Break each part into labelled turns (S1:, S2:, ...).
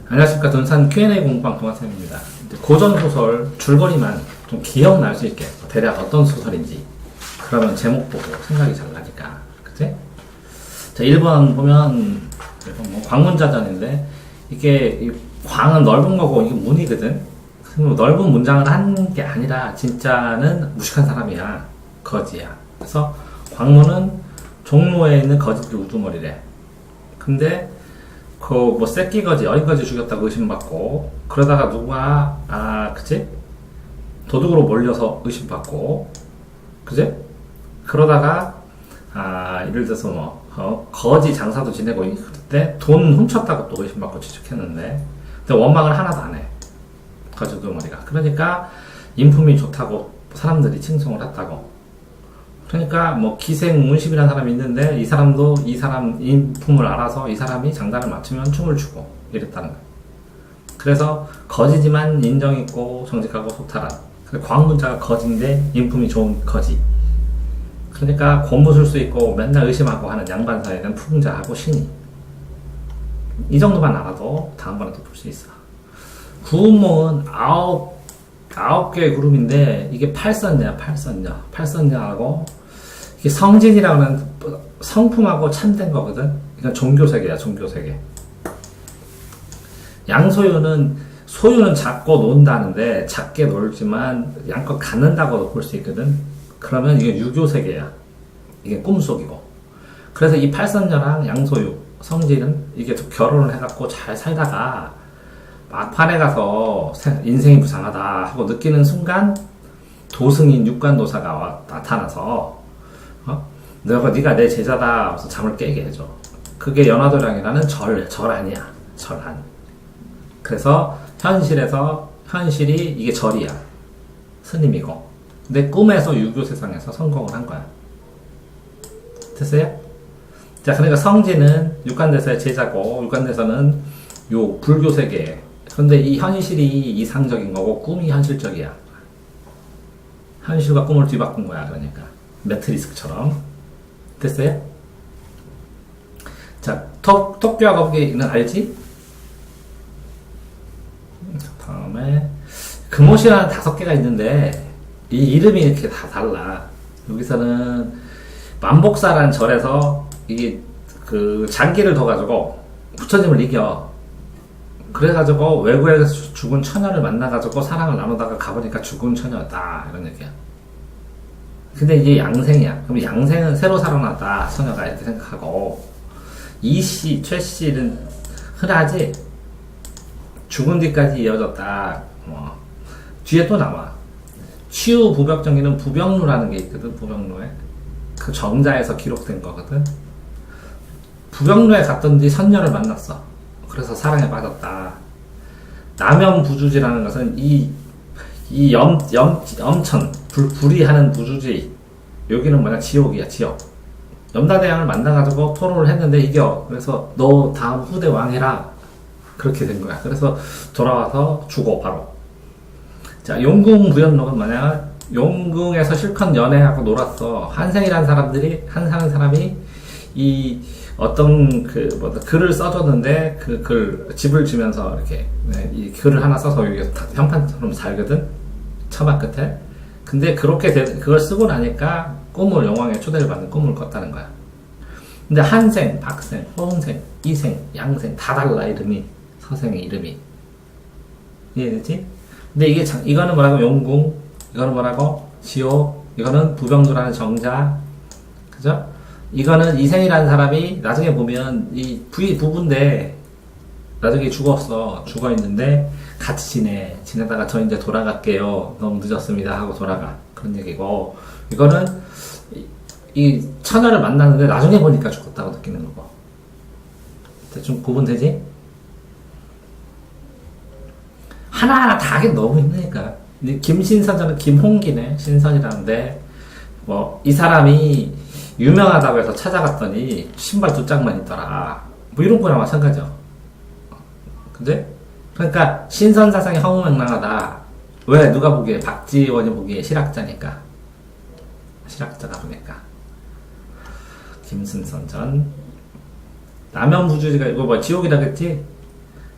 S1: 안녕하십니까. 돈산 Q&A 공부방 동아쌤입니다. 고전소설 줄거리만 좀 기억날 수 있게 대략 어떤 소설인지 그러면 제목 보고 생각이 잘 나니까 그치? 자, 1번 보면 1번 뭐 광문자전인데 이게 이 광은 넓은 거고 이게 문이거든. 넓은 문장을 한 게 아니라 진짜는 무식한 사람이야. 거지야. 그래서 광문은 종로에 있는 거지들 우두머리래. 근데 그 뭐 새끼 거지 어린 거지 죽였다고 의심받고 그러다가 누가 그치? 도둑으로 몰려서 의심받고 그치? 그러다가 예를 들어서 뭐 거지 장사도 지내고 그때 돈 훔쳤다고 또 의심받고 취직했는데 근데 원망을 하나도 안 해. 거지 우두머리가. 그러니까 인품이 좋다고 사람들이 칭송을 했다고. 그러니까 뭐 기생문십이라는 사람이 있는데 이 사람도 이 사람 인품을 알아서 이 사람이 장단을 맞추면 춤을 추고 이랬다는 거예요. 그래서 거지지만 인정있고 정직하고 소탈한 광문자가 거지인데 인품이 좋은 거지. 그러니까 고무술수 있고 맨날 의심하고 하는 양반 사이는 풍자하고 신이. 이 정도만 알아도 다음번에 또 볼 수 있어. 구운몽은 아홉 개의 그룹인데 이게 팔선녀하고 이게 성진이라고 하는 성품하고 참된 거거든. 그러니까 종교세계야, 종교세계. 양소유는 소유는 작고 논다는데 작게 놀지만 양껏 갖는다고도 볼 수 있거든. 그러면 이게 유교세계야. 이게 꿈속이고. 그래서 이 팔선녀랑 양소유, 성진은 이게 결혼을 해갖고 잘 살다가 막판에 가서 인생이 부상하다 하고 느끼는 순간 도승인 육관도사가 나타나서 네가 내 제자다 하면서 잠을 깨게 해줘. 그게 연화도량이라는 절 아니야. 절한. 그래서 현실이 이게 절이야. 스님이고. 근데 꿈에서 유교 세상에서 성공을 한 거야. 됐어요? 자, 그러니까 성진은 육관대서의 제자고 육관대서는 요 불교 세계. 근데 이 현실이 이상적인 거고 꿈이 현실적이야. 현실과 꿈을 뒤바꾼 거야. 그러니까 매트리스크처럼. 됐어요? 자, 토끼와 거북이는 알지? 다음에 금옷이라는 5개가 있는데 이 이름이 이렇게 다 달라. 여기서는 만복사라는 절에서 이게 그 장기를 둬가지고 부처님을 이겨. 그래가지고 외국에서 죽은 처녀를 만나가지고 사랑을 나누다가 가보니까 죽은 처녀였다 이런 얘기야. 근데 이게 양생이야. 그럼 양생은 새로 살아났다 처녀가 이렇게 생각하고 이씨 최씨는 흔하지. 죽은 뒤까지 이어졌다. 뒤에 또 나와. 치유 부벽정리는 부벽루라는 게 있거든. 부벽루에 그 정자에서 기록된 거거든. 부벽루에 갔던지 선녀를 만났어. 그래서 사랑에 빠졌다. 남염부주지라는 것은 염천, 불이 하는 부주지. 여기는 뭐냐, 지옥이야, 지옥. 염라대왕을 만나가지고 토론을 했는데 이겨. 그래서 너 다음 후대 왕해라. 그렇게 된 거야. 그래서 돌아와서 죽어, 바로. 자, 용궁부연록은 뭐냐, 용궁에서 실컷 연애하고 놀았어. 한생이라는 사람이 어떤 글을 써줬는데 집을 주면서 이렇게 이 글을 하나 써서 여기 현판처럼 살거든. 처마 끝에. 근데 그걸 쓰고 나니까 영왕의 초대를 받는 꿈을 꿨다는 거야. 근데 한생, 박생, 호응생, 이생, 양생 다 달라 이름이. 서생의 이름이. 이해되지? 근데 이거는 뭐라고? 용궁, 이거는 뭐라고? 지옥, 이거는 부병두라는 정자, 그죠? 이거는 이생이라는 사람이 나중에 보면 이 부부인데 나중에 죽어 있는데 같이 지내다가 저 이제 돌아갈게요. 너무 늦었습니다 하고 돌아가. 그런 얘기고, 이거는 이 처녀를 만났는데 나중에 보니까 죽었다고 느끼는 거고. 대충 구분되지? 하나하나 다 하긴 너무 힘드니까. 김신선전은 김홍기네. 신선이라는데 이 사람이 유명하다고 해서 찾아갔더니 신발 2짝만 있더라. 뭐 이런 거랑 마찬가지죠. 근데 그러니까 신선 사상이 허무맹랑하다. 왜? 누가 보기에 박지원이 보기에 실학자니까. 실학자다 보니까. 김신선전. 남염부주지가 이거 지옥이라겠지?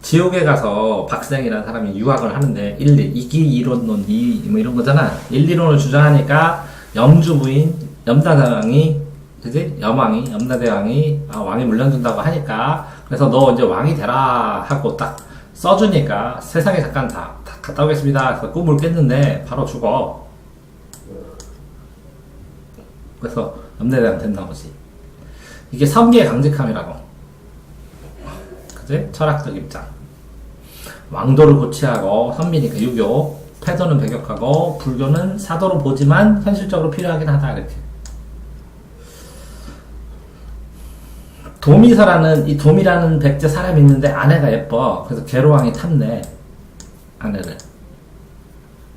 S1: 지옥에 가서 박생이라는 사람이 유학을 하는데 이기 이론론 뭐 이런 거잖아. 일리론을 주장하니까 염주 부인 염라대왕이 그지? 염라대왕이 왕이 물려준다고 하니까 그래서 너 이제 왕이 되라 하고 딱 써주니까 세상에 잠깐 다 갔다 오겠습니다. 그래서 꿈을 깼는데 바로 죽어. 그래서 염라대왕 된다 보지. 이게 선비의 강직함이라고. 그지? 철학적 입장. 왕도를 고취하고 선비니까 유교, 태도는 배격하고 불교는 사도로 보지만 현실적으로 필요하긴 하다 이렇게. 이 도미라는 백제 사람이 있는데 아내가 예뻐. 그래서 계로왕이 탐내 아내를.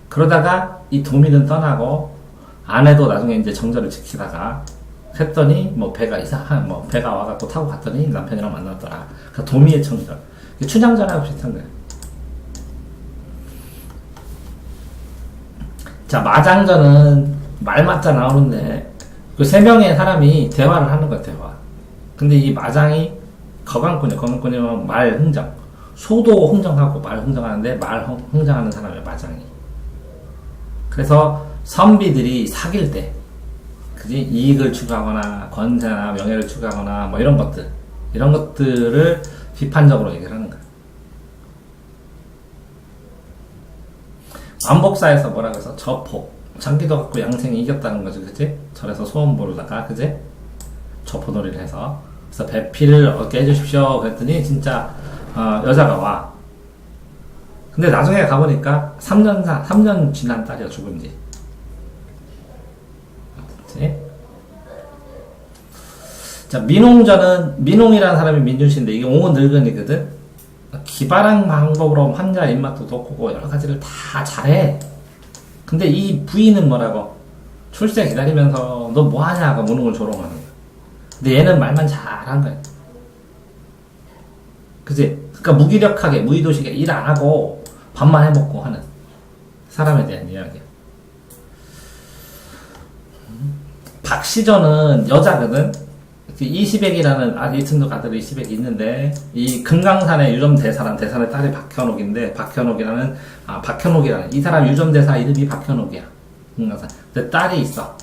S1: 그러다가 이 도미는 떠나고 아내도 나중에 이제 정절을 지키다가 했더니 뭐 배가 배가 와갖고 타고 갔더니 남편이랑 만났더라. 그러니까 도미의 정절. 춘향전하고 비슷한 거야. 자, 마장전은 말맞자 나오는데 그 세 명의 사람이 대화를 하는 거야, 대화. 근데 이 마장이 거강꾼이면 말 흥정. 소도 흥정하고 말 흥정하는데 말 흥정하는 사람이야, 마장이. 그래서 선비들이 사귈 때, 그지? 이익을 추구하거나, 권세나 명예를 추구하거나, 뭐 이런 것들을 비판적으로 얘기를 하는 거야. 완복사에서 뭐라 그래서 저포. 장기도 갖고 양생이 이겼다는 거지, 그지? 절에서 소원 부르다가, 그지? 저포놀이를 해서. 그래서 배필을 얻게 해주십시오. 그랬더니 진짜, 여자가 와. 근데 나중에 가보니까 3년 지난 딸이야, 죽은 지. 그치? 자, 민홍이라는 사람이 민준씨인데, 이게 옹은 늙은이거든? 기발한 방법으로 환자 입맛도 돋구고 여러 가지를 다 잘해. 근데 이 부인은 뭐라고? 출세 기다리면서 너 뭐하냐고 무는 걸 조롱하는 거야. 근데 얘는 말만 잘한 거야. 그치? 그러니까 무기력하게, 무의도식에 일 안 하고 밥만 해먹고 하는 사람에 대한 이야기야. 박시전은 여자거든? 20액이라는 이층도 가들이 20액이 있는데 이 금강산의 유점대사란 대사의 딸이 박현옥이라는 이 사람 유점대사 이름이 박현옥이야. 금강산. 근데 딸이 있어.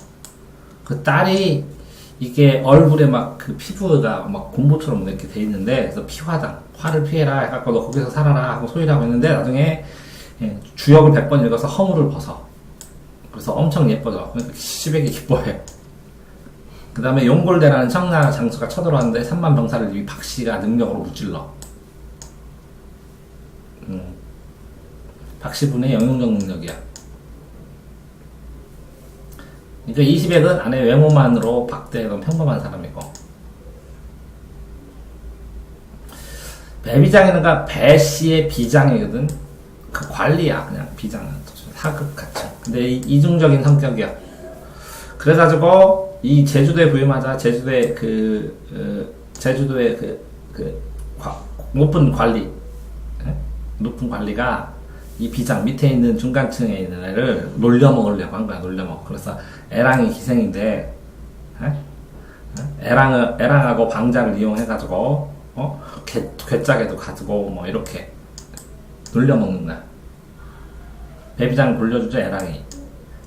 S1: 그 딸이 이게 얼굴에 막 그 피부가 막 곰보처럼 이렇게 돼 있는데 그래서 피화당 화를 피해라 해갖고 너 거기서 살아라 하고 소리를 하고 있는데 나중에 주역을 100번 읽어서 허물을 벗어. 그래서 엄청 예뻐져. 그러니까 시백이 기뻐해. 그 다음에 용골대라는 청나라 장수가 쳐들어왔는데 3만 병사를 이 박씨가 능력으로 무찔러. 박씨분의 영웅적 능력이야. 그러니까 20액은 아내 외모만으로 박대했던 평범한 사람이고, 배비장이니까 배씨의 비장이거든. 그 관리야, 그냥 비장은 하급 같이. 근데 이중적인 성격이야. 그래가지고 이 제주도에 부임하자 제주도의 높은 관리가 이 비장 밑에 있는 중간층에 있는 애를 놀려먹으려고 한 거야. 놀려먹어. 그래서 애랑이 희생인데 애랑하고 방자를 이용해가지고 괴짝에도 가지고 뭐 이렇게 놀려먹는 거야. 배비장을 돌려주죠, 애랑이.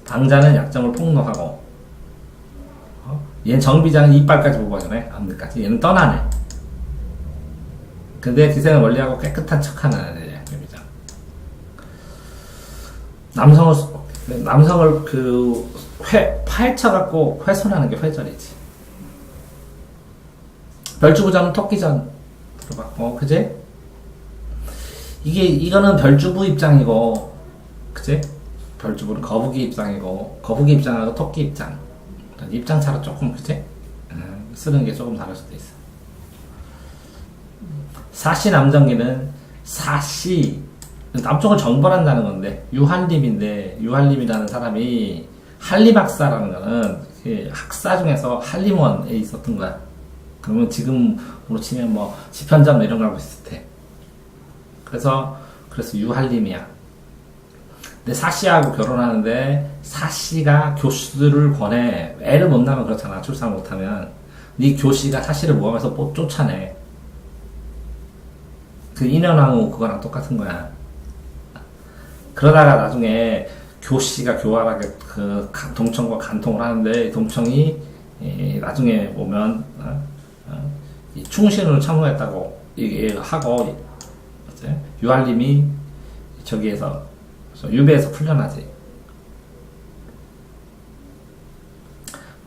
S1: 방자는 약점을 폭로하고, 얘는 정비장은 이빨까지 보고 하잖아요. 앞니까지. 얘는 떠나네. 근데 기생을 멀리하고 깨끗한 척하는 애야, 배비장. 남성을 파헤쳐갖고 훼손하는 게 회절이지. 별주부전은 토끼전 들어봤고, 그지? 이거는 별주부 입장이고, 그치? 별주부는 거북이 입장이고, 거북이 입장하고 토끼 입장. 입장 차로 조금, 그치? 쓰는 게 조금 다를 수도 있어. 사시 남정기는 남쪽을 정벌한다는 건데, 유한림이라는 사람이, 한림학사라는 거는, 학사 중에서 한림원에 있었던 거야. 그러면 지금으로 치면 뭐, 지편잡 이런 거하고 비슷해. 그래서 유한림이야. 근데 사씨하고 결혼하는데 사씨가 교수들을 권해. 애를 못 낳으면 그렇잖아. 출산 못하면. 네 교씨가 사씨를 모함해서 쫓아내. 그 인현왕후 그거랑 똑같은 거야. 그러다가 나중에 교씨가 교활하게 그 동청과 간통을 하는데 동청이 나중에 보면 이 충신을 참호했다고 하고 유한림이 저기에서 유배에서 풀려나지.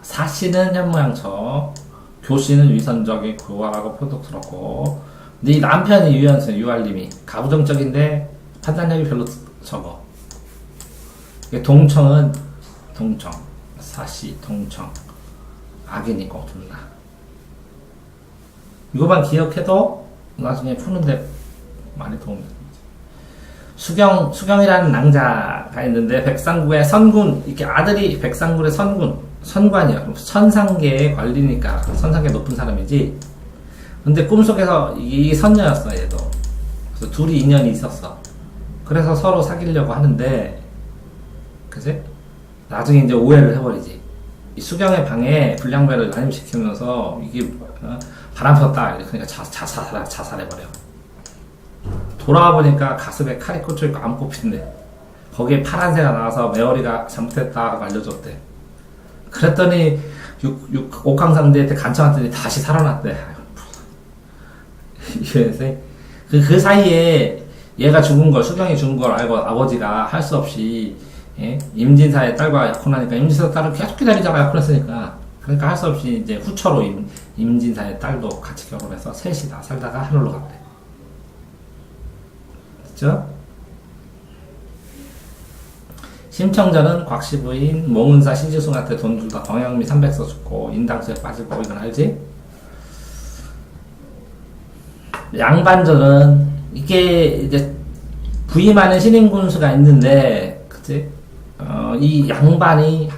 S1: 사씨는 현모양처, 교씨는 위선적이 교활하고 표독스럽고, 근데 이 남편이 유한림이 가부장적인데 판단력이 별로 적어. 동청, 사씨, 동청, 악인이고 둘 다. 이거만 기억해도 나중에 푸는데 많이 도움이 됩니다. 수경이라는 낭자가 있는데 백상국의 선군, 이렇게 아들이 백상군의 선관이야. 선상계의 관리니까 선상계 높은 사람이지. 근데 꿈속에서 이 선녀였어, 얘도. 그래서 둘이 인연이 있었어. 그래서 서로 사귀려고 하는데, 그치? 나중에 이제 오해를 해버리지. 이 수경의 방에 불량배를 난임시키면서 이게 바람 폈다. 그러니까 자살해버려. 돌아와 보니까 가슴에 칼이 꽂혀있고 안 꼽힌대. 거기에 파란새가 나와서 메어리가 잘못했다고 알려줬대. 그랬더니 옥황상제한테 간청했더니 다시 살아났대. 그 사이에 얘가 죽은 걸, 수경이 죽은 걸 알고 아버지가 할 수 없이 임진사의 딸과 약혼하니까 임진사 딸을 계속 기다리다가 약혼했으니까, 그러니까 할 수 없이 이제 후처로 임진사의 딸도 같이 결혼해서 셋이 다 살다가 하늘로 갔대. 됐죠? 심청전은 곽씨 부인 몽은사 신지숭한테 돈 주다 광양미 300서 죽고 인당수에 빠지고, 이건 알지? 양반전은 이게 이제 부임하는 신인군수가 있는데, 그치? 이 양반이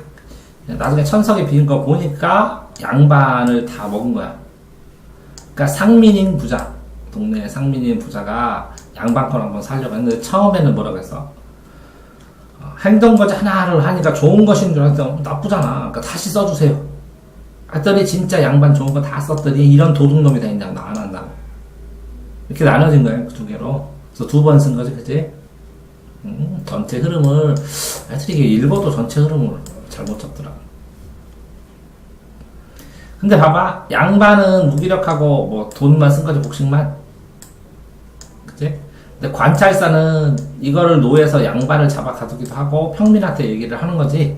S1: 나중에 천석에 비인 거 보니까 양반을 다 먹은 거야. 그러니까 상민인 부자, 동네 상민인 부자가 양반 걸 한번 살려고 했는데 처음에는 뭐라고 했어? 행동거지 하나를 하니까 좋은 것인 줄 알았더니 나쁘잖아. 그러니까 다시 써주세요. 했더니 진짜 양반 좋은 거 다 썼더니 이런 도둑놈이 다 있냐고 안 한다고. 이렇게 나눠진 거예요, 그 두 개로. 그래서 두 번 쓴 거지, 그치? 전체 흐름을, 하여튼 이게 읽어도 전체 흐름을 잘못 잡더라. 근데 봐봐, 양반은 무기력하고 뭐 돈만 쓴 거지, 복식만. 그치? 근데 관찰사는 이거를 노예에서 양반을 잡아 가두기도 하고 평민한테 얘기를 하는 거지.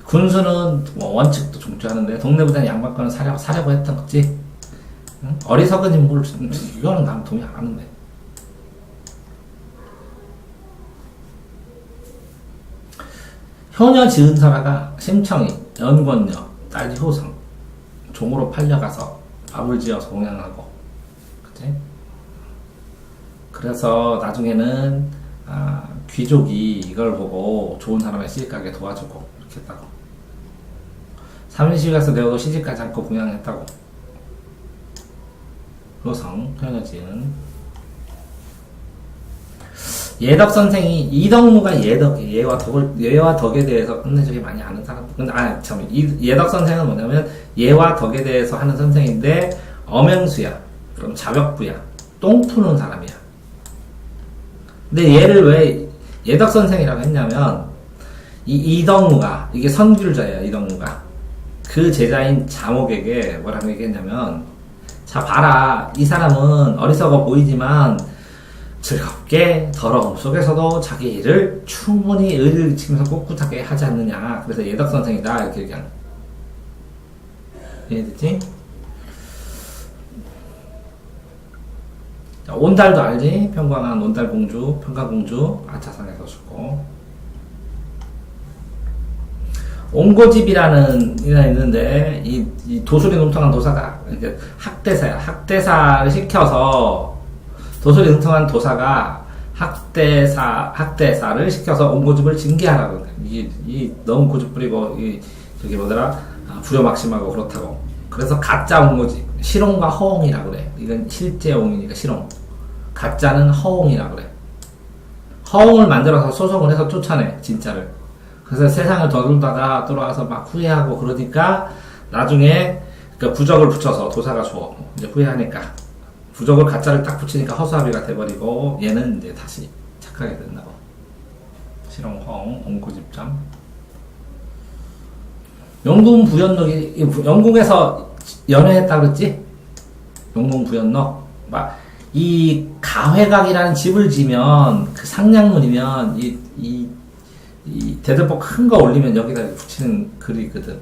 S1: 군수는 뭐 원칙도 존중하는데 동네부자는 양반권을 사려고 했던 거지. 응? 어리석은 인물, 이거는 난 동의 안 하는데. 효녀 지은설아가 심청이, 연권녀, 딸이 효성, 종으로 팔려가서 밥을 지어서 공양하고, 그치? 그래서 나중에는 귀족이 이걸 보고 좋은 사람의 시집가게 도와주고 이렇게 했다고. 삼인시가서 내어도 시집가지 않고 공양했다고. 효성, 효녀 지은. 예덕 선생이, 이덕무가 예와 덕에 대해서 끝내주기 많이 아는 사람. 예덕 선생은 뭐냐면 예와 덕에 대해서 하는 선생인데 엄행수야. 그럼 자벽부야. 똥 푸는 사람이야. 근데 얘를 왜 예덕 선생이라고 했냐면 이덕무가, 이게 선귤자예요. 이덕무가 그 제자인 자목에게 뭐라고 얘기했냐면, 자 봐라, 이 사람은 어리석어 보이지만 즐겁게 더러움 속에서도 자기 일을 충분히 의리를 지키면서 꿋꿋하게 하지 않느냐. 그래서 예덕 선생이다 이렇게 얘기하는. 이해됐지? 자, 온달도 알지? 평광한 온달공주, 평가공주 아차산에서 죽고. 옹고집이라는 이가 있는데 이 도술이 능통한 도사가 이제 학대사야. 학대사를 시켜서, 도술이 능통한 도사가 학대사를 시켜서 옹고집을 징계하라고. 이 너무 고집 부리고 저기 뭐더라, 불효막심하고 그렇다고. 그래서 가짜 옹고집, 실옹과 허옹이라고 그래. 이건 실제 옹이니까 실옹. 가짜는 허옹이라고 그래. 허옹을 만들어서 소송을 해서 쫓아내, 진짜를. 그래서 세상을 더돌다가 돌아와서 막 후회하고 그러니까 나중에 그 부적을 붙여서 도사가 줘. 이제 후회하니까 부적을 가짜를 딱 붙이니까 허수아비가 돼버리고 얘는 이제 다시 착하게 된다고. 실용홍 옹구집점. 영궁 부연록이 영궁에서 연애했다 그랬지? 영궁 부연록. 막 이 가회각이라는 집을 지면 그 상량문이면 이 대들보 큰 거 올리면 여기다 붙이는 글이 있거든.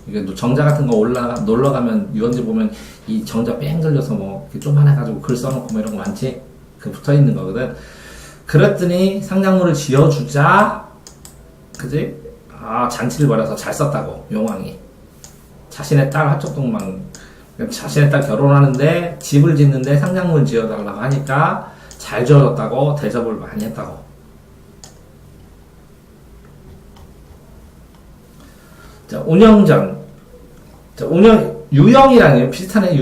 S1: 이게 정자 같은 거 놀러 가면 유원지 보면 이 정자 뺑 들려서 뭐 조그만해가지고 글 써놓고 뭐 이런 거 많지? 그 붙어 있는 거거든. 그랬더니 상량문을 지어주자, 그지? 아, 잔치를 벌여서 잘 썼다고, 용왕이. 자신의 딸 화촉동망, 자신의 딸 결혼하는데 집을 짓는데 상량문을 지어달라고 하니까 잘 지어줬다고 대접을 많이 했다고. 자, 운영전. 자, 유영이라는, 비슷하네,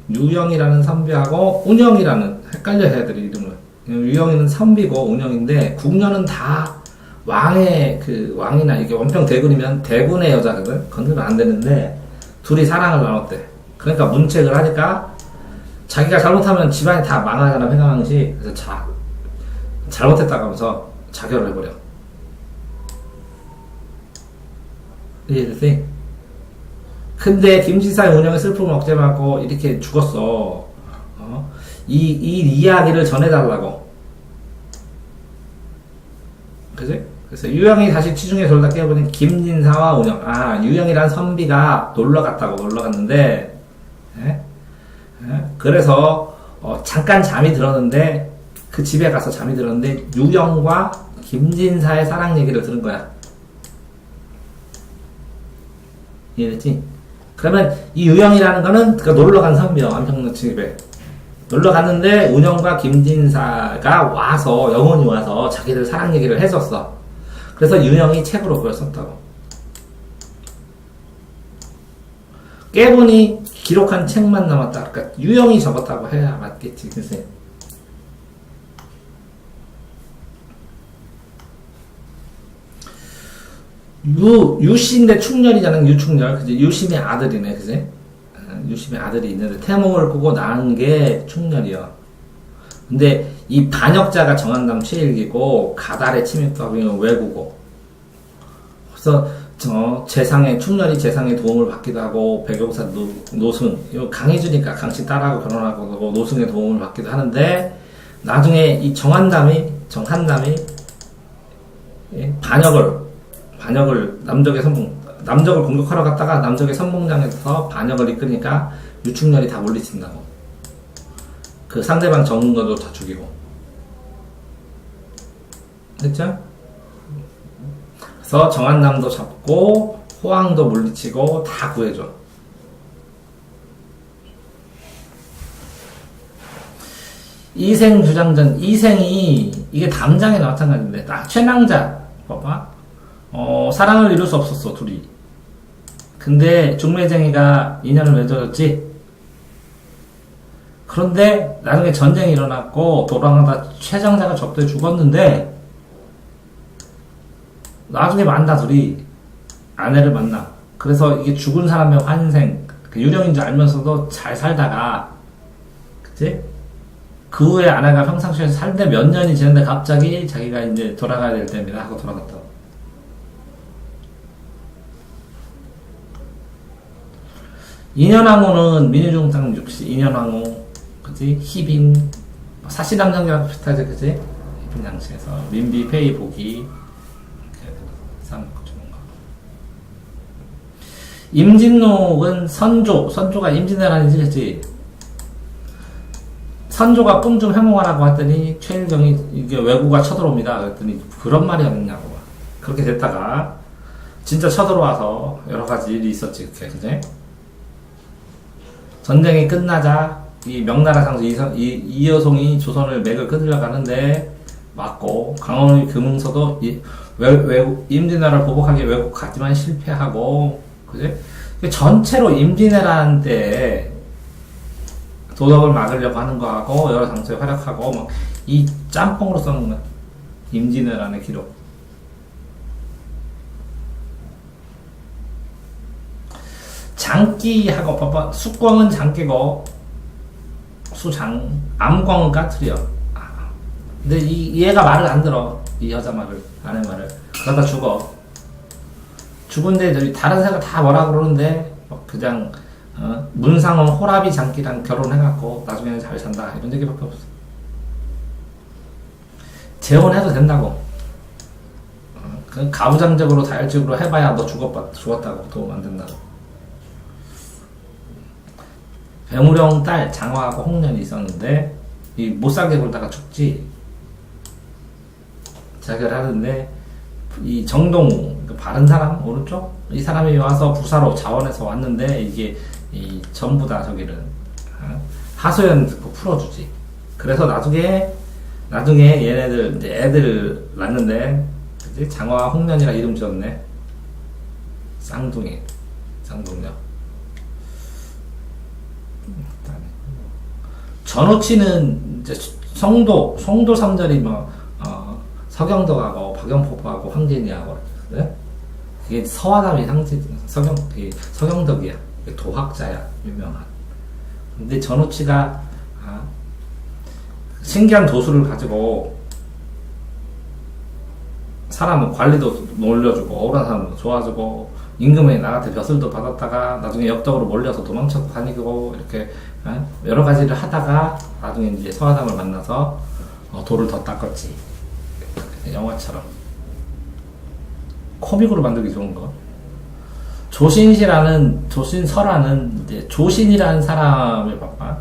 S1: 유영이라는 선비하고 운영이라는, 헷갈려 해야 돼, 이름을. 유영이는 선비고 운영인데, 궁녀는 다 왕이나 이게 원평 대군이면 대군의 여자거든? 건드리면 안 되는데, 둘이 사랑을 나눴대. 그러니까 문책을 하니까, 자기가 잘못하면 집안이 다 망하잖아, 회강왕씨. 그래서 잘못했다고 하면서 자결을 해버려. 이해됐지? 근데 김진사의 운영의 슬픔을 억제받고 이렇게 죽었어. 이 이야기를 전해달라고. 그지? 그래서 유영이 다시 취중에 돌다 깨어보니 김진사와 운영. 아, 유영이란 선비가 놀러 갔는데, 그래서, 잠깐 잠이 들었는데, 그 집에 가서 잠이 들었는데, 유영과 김진사의 사랑 얘기를 들은 거야. 이해됐지? 그러면 이 유영이라는 거는 그 놀러간 선비요. 안평로 집에 놀러 갔는데 운영과 김진사가 와서 영혼이 와서 자기들 사랑 얘기를 해줬어. 그래서 유영이 책으로 그걸 썼다고. 깨보니 기록한 책만 남았다. 그러니까 유영이 적었다고 해야 맞겠지, 글쎄. 유씨인데 충렬이잖아. 유충렬. 그지? 유심의 아들이네. 그지? 유심의 아들이 있는데 태몽을 꾸고 낳은 게 충렬이야. 근데 이 반역자가 정한담 최일기고 가달의 침입법이면 왜구고. 그래서 재상의 충렬이 재상의 도움을 받기도 하고 배경사 노승 이거 강해주니까 강씨 딸하고 결혼하고 노승의 도움을 받기도 하는데 나중에 이 정한담이 반역을 남적을 공격하러 갔다가 남적의 선봉장에서 반역을 이끌으니까 유충렬이 다 물리친다고. 그 상대방 적는 것도 다 죽이고. 됐죠? 그래서 정한남도 잡고 호황도 물리치고 다 구해줘. 이생 주장전. 이생이 이게 담장에 마찬가지인데 최낭자 봐봐. 사랑을 이룰 수 없었어, 둘이. 근데 중매쟁이가 인연을 맺어줬지. 그런데 나중에 전쟁이 일어났고 돌아가다 최장자가 적도에 죽었는데 나중에 만나, 둘이 아내를 만나. 그래서 이게 죽은 사람의 환생, 유령인 줄 알면서도 잘 살다가, 그치? 그 후에 아내가 평상시에서 살때 몇 년이 지났는데 갑자기 자기가 이제 돌아가야 될 때입니다 하고 돌아갔다. 인현왕후는 민유중탕 60, 인현왕후, 그치? 희빈, 사시남정이랑 비슷하지, 그치? 희빈 장치에서, 민비, 페이, 보기, 임진록은 선조가 임진왜란이지, 그치? 선조가 꿈 좀 해몽하라고 했더니, 최일경이, 이게 왜구가 쳐들어옵니다. 그랬더니, 그런 말이 없냐고. 그렇게 됐다가, 진짜 쳐들어와서, 여러 가지 일이 있었지, 그게, 그치? 전쟁이 끝나자 이 명나라 장수 이여송이 조선을 맥을 끊으려고 하는데 맞고 강원의 금응서도 임진왜란을 보복하기 왜곡하지만 실패하고 그지? 전체로 임진왜란 때 도덕을 막으려고 하는 거하고 여러 장소에 활약하고 막 이 짬뽕으로 써놓은 거야. 임진왜란의 기록. 장기하고 봐봐. 숙광은 장기고 암광은 까투리야. 근데 얘가 말을 안 들어. 이 여자 말을, 아내 말을. 그러다 죽어. 죽은데 다른 사람 다 뭐라 그러는데 그냥 문상은 호라비 장기랑 결혼해갖고 나중에는 잘 산다 이런 얘기밖에 없어. 재혼해도 된다고. 가부장적으로 다혈질로 해봐야 너 죽었다고 도움 안 된다고. 배무령 딸 장화하고 홍련이 있었는데 이 못살게 굴다가 죽지. 자결 하는데 이 정동우 바른 사람 오른쪽 이 사람이 와서 부사로 자원해서 왔는데 이게 이 전부 다 저기를 하소연 듣고 풀어주지. 그래서 나중에 얘네들 이제 애들 낳는데 그치? 장화 홍련이라 이름 지었네. 쌍둥이요. 전우치는 이제 성도 3절이 서경덕하고 박영포하고 황진이하고 그래? 그게 서화담이 서경덕이야. 도학자야, 유명한. 근데 전우치가 신기한 도수를 가지고 사람은 관리도 놀려주고 억울한 사람도 좋아주고 임금에 나한테 벼슬도 받았다가 나중에 역적으로 몰려서 도망쳐서 다니고 이렇게 여러 가지를 하다가 나중에 이제 서화담을 만나서 돌을 더 닦았지. 영화처럼 코믹으로 만들기 좋은 거. 조신서라는 이제 조신이라는 사람을 봐봐.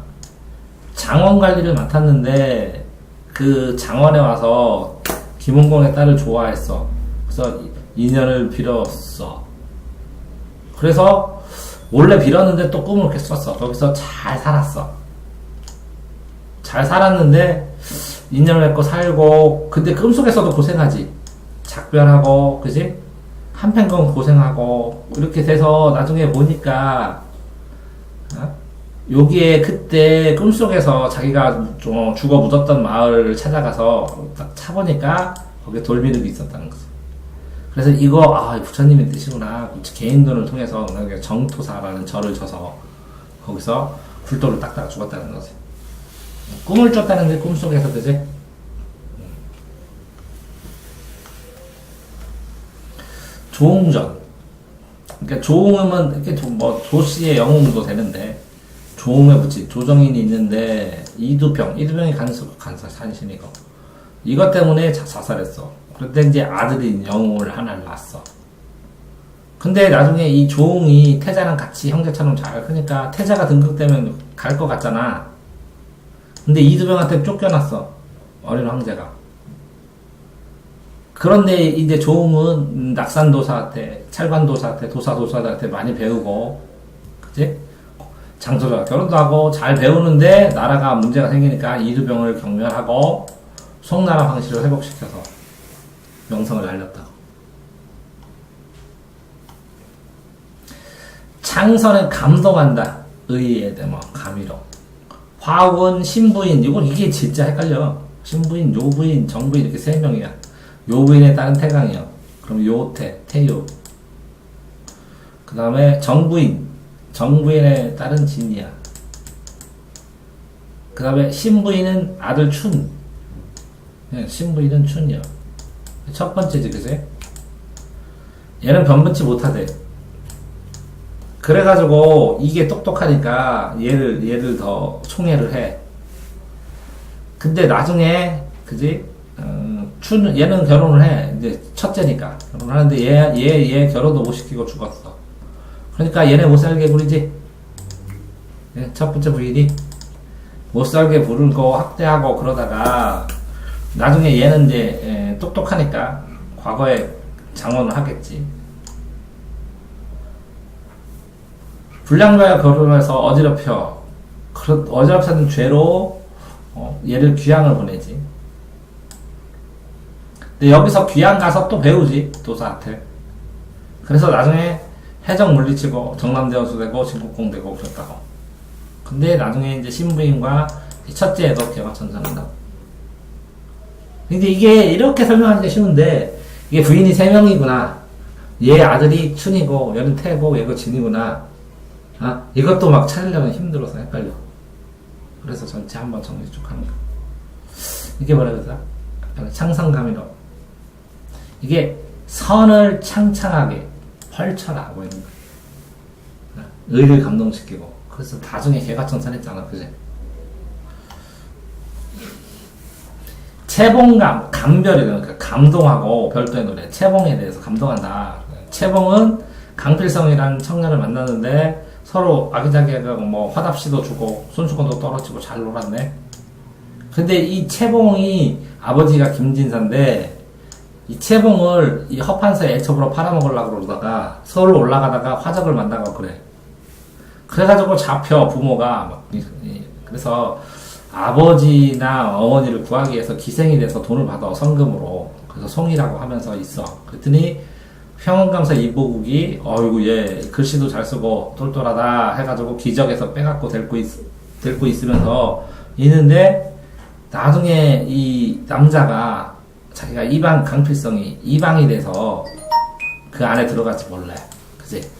S1: 장원 관리를 맡았는데 그 장원에 와서 김원공의 딸을 좋아했어. 그래서 인연을 빌었어. 그래서 원래 빌었는데 또 꿈을 꿨었어. 거기서 잘 살았어. 잘 살았는데 인연을 맺고 살고. 근데 꿈속에서도 고생하지. 작별하고 그지? 한편건 고생하고 이렇게 돼서 나중에 보니까 여기에 그때 꿈속에서 자기가 좀 죽어 묻었던 마을을 찾아가서 딱 차보니까 거기에 돌비둑이 있었다는 거죠. 그래서 이거 부처님의 뜻이구나. 개인 돈을 통해서 정토사라는 절을 져서 거기서 굴돌을 닦다가 죽었다는 거지. 꿈을 쫓다는데 꿈속에서 그지? 조웅전. 그러니까 조웅은 이렇게 조씨의 영웅도 되는데 조웅에 붙인 조정인이 있는데 이두병이 간신이고 이것 때문에 자살했어. 그런데 이제 아들이 영웅을 하나를 낳았어. 근데 나중에 이 조웅이 태자랑 같이 형제처럼 잘 크니까 태자가 등극되면 갈 것 같잖아. 근데 이두병한테 쫓겨났어. 어린 황제가. 그런데 이제 조웅은 낙산도사한테, 찰관도사한테, 도사들한테 많이 배우고, 그치? 장소가 결혼도 하고 잘 배우는데 나라가 문제가 생기니까 이두병을 경멸하고 송나라 황실을 회복시켜서 명성을 날렸다고. 창선은 감동한다. 의에 대모, 감위로. 화옥은 신부인, 이게 진짜 헷갈려. 신부인, 요부인, 정부인 이렇게 세 명이야. 요부인에 따른 태강이요. 그럼 요태, 태요. 그 다음에 정부인에 따른 진이야. 그 다음에 신부인은 아들 춘. 신부인은 춘이요. 첫 번째지, 그지? 얘는 변변치 못하대. 그래가지고 이게 똑똑하니까 얘를 더 총애를 해. 근데 나중에, 그지? 얘는 결혼을 해. 이제 첫째니까. 결혼을 하는데 얘 결혼도 못 시키고 죽었어. 그러니까 얘네 못 살게 부리지. 첫 번째 부인이 못 살게 부르고 학대하고 그러다가 나중에 얘는 이제 똑똑하니까 과거에 장원을 하겠지. 불량자와 결혼해서 어지럽히는 죄로 얘를 귀양을 보내지. 근데 여기서 귀양 가서 또 배우지, 도사한테. 그래서 나중에 해적 물리치고 정남대원수 되고 진국공 되고 그랬다고. 근데 나중에 이제 신부인과 첫째에도 개화천선한다고. 근데 이게 이렇게 설명하기가 쉬운데 이게 부인이 3명이구나. 얘 아들이 춘이고 얘는 태고 얘가 진이구나. 이것도 막 찾으려면 힘들어서 헷갈려. 그래서 전체 한번 정리 쭉 하는 거. 이게 뭐라 그러더라? 창성감이라고. 이게 선을 창창하게 펼쳐라 뭐 이런 거. 의를 감동시키고. 그래서 나중에 개가천선했잖아, 그지? 채봉감, 감별이 그러니까 감동하고 별도의 노래. 채봉에 대해서 감동한다. 채봉은 강필성이라는 청년을 만났는데 서로 아기자기하고 뭐 화답시도 주고 손수건도 떨어지고 잘 놀았네. 근데 이 채봉이 아버지가 김진사인데 이 채봉을 이 허판서에 애첩으로 팔아먹으려고 그러다가 서울로 올라가다가 화적을 만나고 그래. 그래가지고 잡혀 부모가 막 그래서 아버지나 어머니를 구하기 위해서 기생이 돼서 돈을 받아 성금으로. 그래서 송이라고 하면서 있어. 그랬더니 평원감사 이보국이 어이구 얘 글씨도 잘 쓰고 똘똘하다 해가지고 기적에서 빼갖고 데리고 있으면서 있는데 나중에 이 남자가 자기가 이방 강필성이 이방이 돼서 그 안에 들어갔지 몰래. 그지?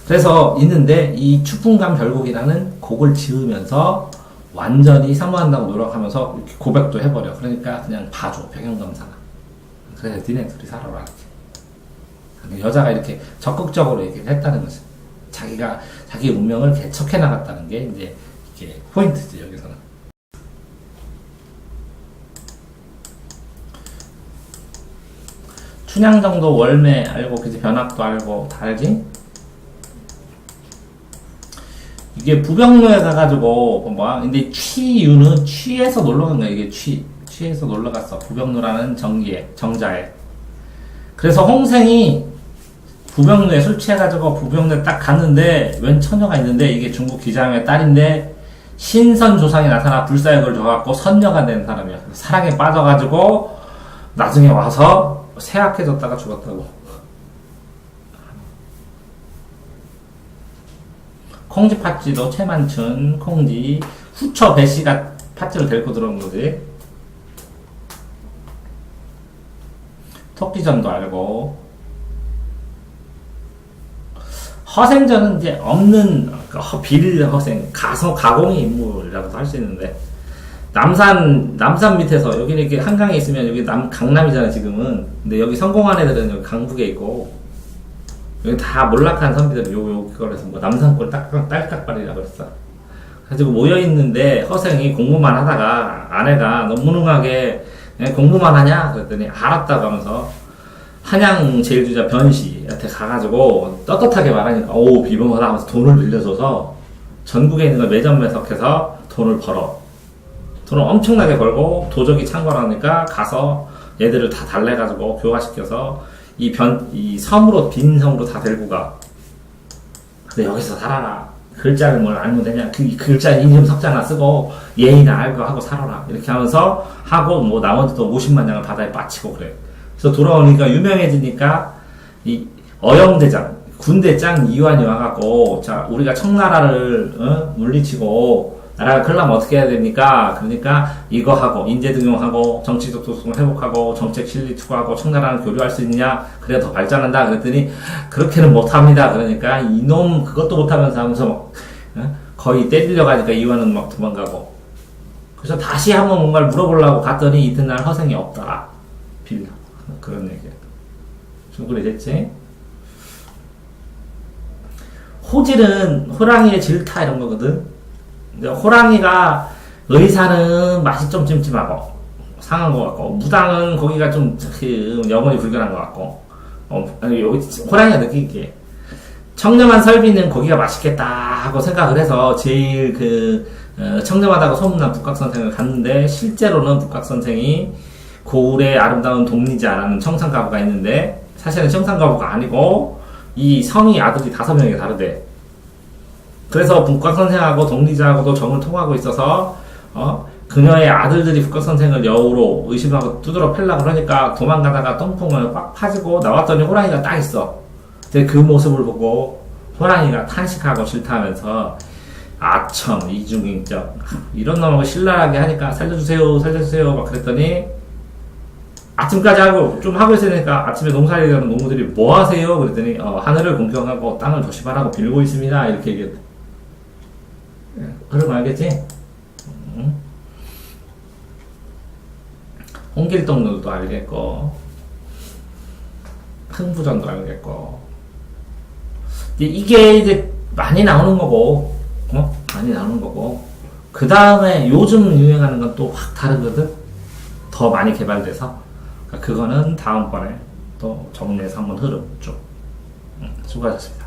S1: 그래서 있는데 이 추풍감 별곡이라는 곡을 지으면서 완전히 사모한다고 노력하면서 이렇게 고백도 해버려. 그러니까 그냥 봐줘 배경감사가. 그래 니네 둘이 살아라 이렇게. 여자가 이렇게 적극적으로 얘기를 했다는 거지. 자기가 자기 운명을 개척해 나갔다는 게 이제 이게 포인트지 여기서는. 춘향정도 월매 알고 그지? 변학도 알고 다 알지? 이게 부병로에 가가지고 뭐 근데 취유는 취해서 놀러 간 거야. 이게 취해서 놀러 갔어. 부병로라는 정자에. 그래서 홍생이 부병로에 술 취해가지고 부병로에 딱 갔는데 웬 처녀가 있는데 이게 중국 기장의 딸인데 신선 조상이 나타나 불사역을 줘갖고 선녀가 된 사람이야. 사랑에 빠져가지고 나중에 와서 쇠약해졌다가 죽었다고. 콩지 팥쥐도 최만춘, 콩지, 후처 배씨가 팥쥐를 데리고 들어온 거지. 토끼전도 알고. 허생전은 이제 없는, 비릴 허생, 가공의 인물이라고도 할 수 있는데, 남산 밑에서, 여기는 이렇게 한강에 있으면 여기 강남이잖아, 지금은. 근데 여기 성공한 애들은 여기 강북에 있고, 여기 다 몰락한 선비들은 그거라서 뭐 남산골 딸깍발이라 그랬어. 그래가지고 모여있는데 허생이 공부만 하다가 아내가 너무 무능하게 공부만 하냐? 그랬더니 알았다고 하면서 한양 제일주자 변씨한테 가가지고 떳떳하게 말하니까 오 비범하다 하면서 돈을 빌려줘서 전국에 있는 걸 매점매석해서 돈을 벌어. 돈을 엄청나게 벌고 도적이 창궐하니까 가서 얘들을 다 달래가지고 교화시켜서 이 섬으로, 빈 섬으로 다 데리고 가. 근데 여기서 살아라. 글자를 뭘 알면 되냐. 그 글자 이름 석자나 쓰고, 예의나 알고 하고 살아라. 이렇게 하면서 하고, 뭐, 나머지도 50만 장을 바다에 빠치고 그래. 그래서 돌아오니까 유명해지니까, 이 어영대장, 군대장 이완이 와갖고, 자, 우리가 청나라를, 물리치고, 나라가 큰일 나면 어떻게 해야 됩니까? 그러니까 이거 하고 인재등용하고 정치적 도덕성을 회복하고 정책 실리 투구하고 청나라랑 교류할 수 있느냐? 그래야 더 발전한다. 그랬더니 그렇게는 못합니다. 그러니까 이놈 그것도 못하면서 하면서 막 거의 때리려 가니까 이완은 막 도망가고. 그래서 다시 한번 뭔가를 물어보려고 갔더니 이튿날 허생이 없다. 빌려. 그런 얘기야. 중국이 됐지? 호질은 호랑이의 질타 이런 거거든. 호랑이가 의사는 맛이 좀 찜찜하고 상한 것 같고 무당은 거기가 좀 영혼이 불결한 것 같고 아니 여기 호랑이가 느끼기에 청렴한 설비는 고기가 맛있겠다 하고 생각을 해서 제일 청렴하다고 소문난 북각선생을 갔는데 실제로는 북각선생이 고을의 아름다운 동리자라는 청산가부가 있는데 사실은 청산가부가 아니고 이 성이 아들이 5명이 다르대. 그래서 북각선생하고 동리자하고도 정을 통하고 있어서 그녀의 아들들이 북각선생을 여우로 의심하고 두드러 팰라 그러니까 도망가다가 똥풍을 꽉 파지고 나왔더니 호랑이가 딱 있어. 근데 그 모습을 보고 호랑이가 탄식하고 질타하면서 아첨 이중인격 이런 놈하고 신랄하게 하니까 살려주세요 막 그랬더니 아침까지 하고 좀 하고 있으니까 아침에 농사를 하는 농부들이 뭐 하세요? 그랬더니 하늘을 공경하고 땅을 조심하라고 빌고 있습니다. 이렇게 얘기했대. 그런 거 알겠지? 홍길동들도 알겠고, 흥부전도 알겠고, 이게 이제 많이 나오는 거고, 많이 나오는 거고, 그 다음에 요즘 유행하는 건 또 확 다르거든? 더 많이 개발돼서. 그러니까 그거는 다음번에 또 정리해서 한번 흐름 쭉. 수고하셨습니다.